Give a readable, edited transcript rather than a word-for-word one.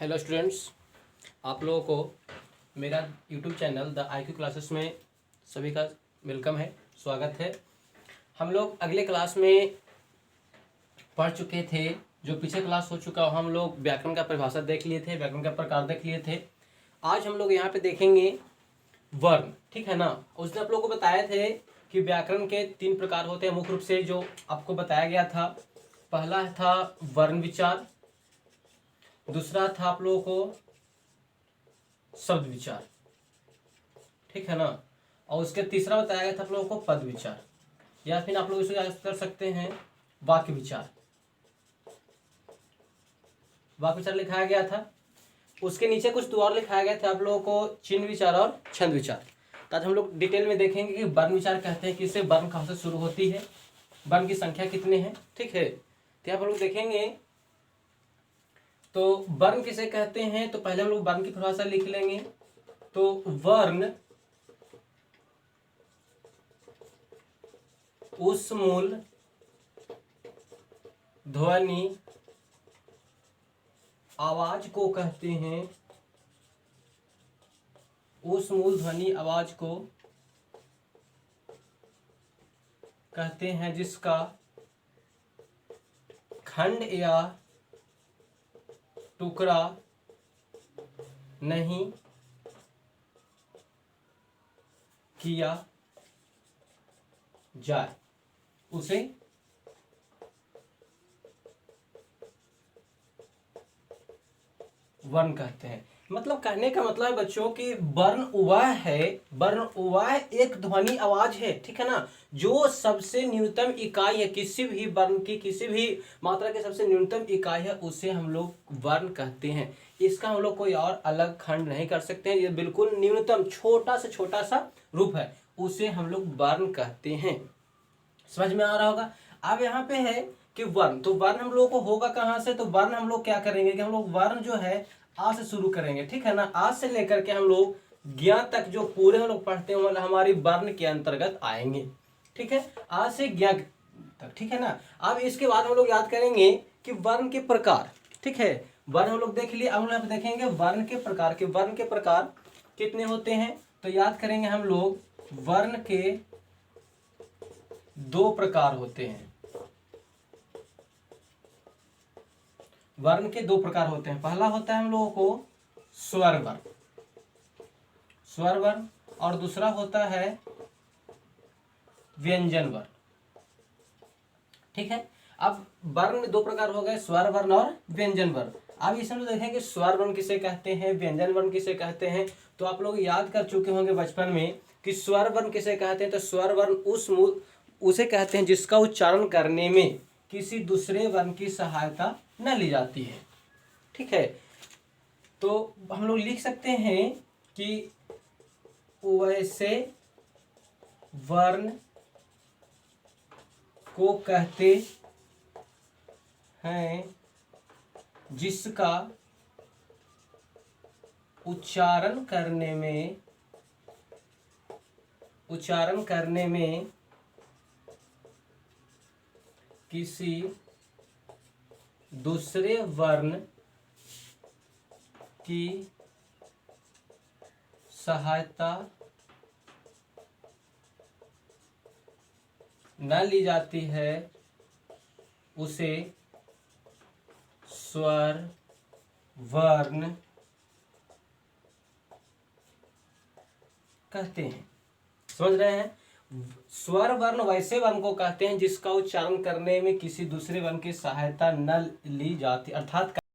Hello students, आप लोगों को मेरा YouTube channel the IQ classes में सभी का वेलकम है, स्वागत है। हम लोग अगले क्लास में पढ़ चुके थे, जो पीछे क्लास हो चुका हम लोग व्याकरण का परिभाषा देख लिए थे, व्याकरण का प्रकार देख लिए थे। आज हम लोग यहाँ पे देखेंगे वर्ण, ठीक है ना। उसने आप लोगों को बताए थे कि व्याकरण के 3 प्रकार होते हैं मुख्य रूप से, जो आपको बताया गया था। पहला था वर्ण विचार, दूसरा था आप लोगों को शब्द विचार, ठीक है ना। और उसके तीसरा बताया गया था आप लोगों को पद विचार, या फिर आप लोग इसे याद कर सकते हैं वाक्य विचार। वाक्य विचार लिखाया गया था, उसके नीचे कुछ तो और लिखाया गया था आप लोगों को चिन्ह विचार और छंद विचार। तो आज हम लोग डिटेल में देखेंगे कि वर्ण विचार कहते हैं किसे, वर्ण कहाँ से शुरू होती है, वर्ण की संख्या कितने हैं, ठीक है। तो यहाँ पर लोग देखेंगे तो वर्ण किसे कहते हैं। तो पहले हम लोग वर्ण की परिभाषा लिख लेंगे। तो वर्ण उस मूल ध्वनि आवाज को कहते हैं, उस मूल ध्वनि आवाज को कहते हैं जिसका खंड या टुकड़ा नहीं किया जाए, उसे वर्ण कहते हैं। मतलब कहने का मतलब है बच्चों कि वर्ण वह है, वर्ण वह एक ध्वनि आवाज है, ठीक है ना, जो सबसे न्यूनतम इकाई है। किसी भी वर्ण की, किसी भी मात्रा की सबसे न्यूनतम इकाई है, उसे हम लोग वर्ण कहते हैं। इसका हम लोग कोई और अलग खंड नहीं कर सकते हैं। ये बिल्कुल न्यूनतम छोटा से छोटा सा रूप है, उसे हम लोग वर्ण कहते हैं। समझ में आ रहा होगा। अब यहाँ पे है कि वर्ण, तो वर्ण हम लोग को होगा कहाँ से। तो वर्ण हम लोग क्या करेंगे कि हम लोग वर्ण जो है आ से शुरू करेंगे, ठीक है ना। आ से लेकर के हम लोग ज्ञ तक जो पूरे हम लोग पढ़ते हैं मतलब हमारी वर्ण के अंतर्गत आएंगे, ठीक है। आ से ज्ञ तक, ठीक है ना। अब इसके बाद हम लोग याद करेंगे कि वर्ण के प्रकार, ठीक है। वर्ण हम लोग देख लिए, अब हम लोग देखेंगे वर्ण के प्रकार के। वर्ण के प्रकार कितने होते हैं। तो याद करेंगे हम लोग वर्ण के 2 प्रकार होते हैं। वर्ण के 2 प्रकार होते हैं। पहला होता है हम लोगों को स्वर वर्ण, स्वर वर्ण, और दूसरा होता है व्यंजन वर्ण, ठीक है। अब वर्ण में 2 प्रकार हो गए, स्वर वर्ण और व्यंजन वर्ण। अब इसमें तो देखेंगे स्वर वर्ण किसे कहते हैं, व्यंजन वर्ण किसे कहते हैं। तो आप लोग याद कर चुके होंगे बचपन में कि स्वर वर्ण किसे कहते हैं। तो स्वर वर्ण उसे कहते हैं जिसका उच्चारण करने में किसी दूसरे वर्ण की सहायता न ली जाती है, ठीक है। तो हम लोग लिख सकते हैं कि वैसे वर्ण को कहते हैं जिसका उच्चारण करने में किसी दूसरे वर्ण की सहायता न ली जाती है, उसे स्वर वर्ण कहते हैं। समझ रहे हैं। स्वर वर्ण वैसे वर्ण को कहते हैं जिसका उच्चारण करने में किसी दूसरे वर्ण की सहायता न ली जाती, अर्थात